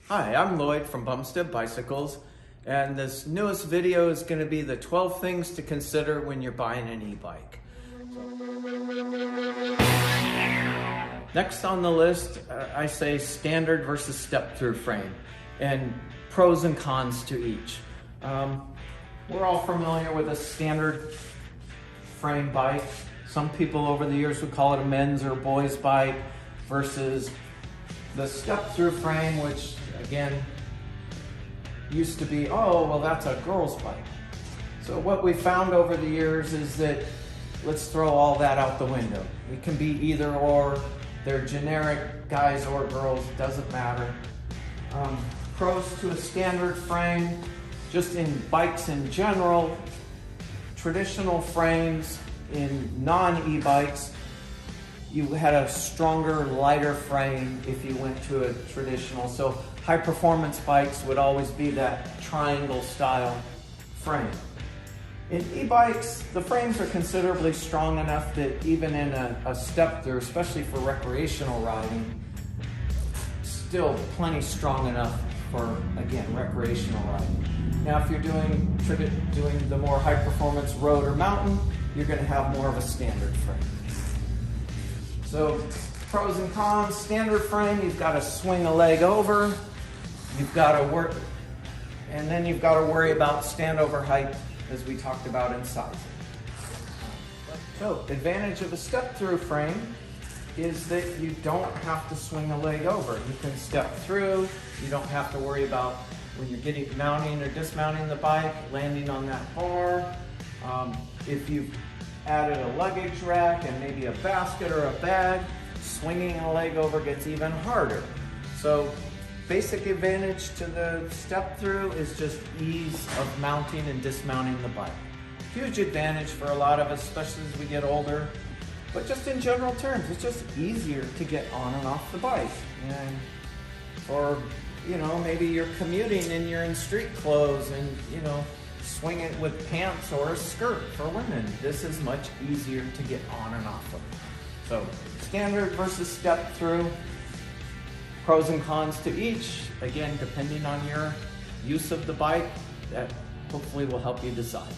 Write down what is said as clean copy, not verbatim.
Hi, I'm Lloyd from Bumstead Bicycles, and this newest video is going to be the 12 things to consider when you're buying an e-bike. Next on the list, I say standard versus step-through frame, and pros and cons to each. We're all familiar with a standard frame bike. Some people over the years would call it a men's or boys bike versus the step-through frame, which again used to be, oh, well, that's a girl's bike. So what we found over the years is that let's throw all that out the window. It can be either or. They're generic, guys or girls, doesn't matter. Pros to a standard frame, just in bikes in general, traditional frames in non-e-bikes, you had a stronger, lighter frame if you went to a traditional. So high performance bikes would always be that triangle style frame. In e-bikes, the frames are considerably strong enough that even in a step through, especially for recreational riding, still plenty strong enough for, again, recreational riding. Now, if you're doing the more high performance road or mountain, you're going to have more of a standard frame. So pros and cons: standard frame, you've got to swing a leg over, you've got to work, and then you've got to worry about standover height, as we talked about in sizing. So advantage of a step-through frame is that you don't have to swing a leg over. You can step through, you don't have to worry about when you're mounting or dismounting the bike, landing on that bar. If you've added a luggage rack and maybe a basket or a bag, swinging a leg over gets even harder. So basic advantage to the step through is just ease of mounting and dismounting the bike. Huge advantage for a lot of us, especially as we get older. But just in general terms, it's just easier to get on and off the bike. Or, maybe you're commuting and you're in street clothes and, swing it with pants or a skirt for women. This is much easier to get on and off of. So standard versus step through, pros and cons to each. Again, depending on your use of the bike, that hopefully will help you decide.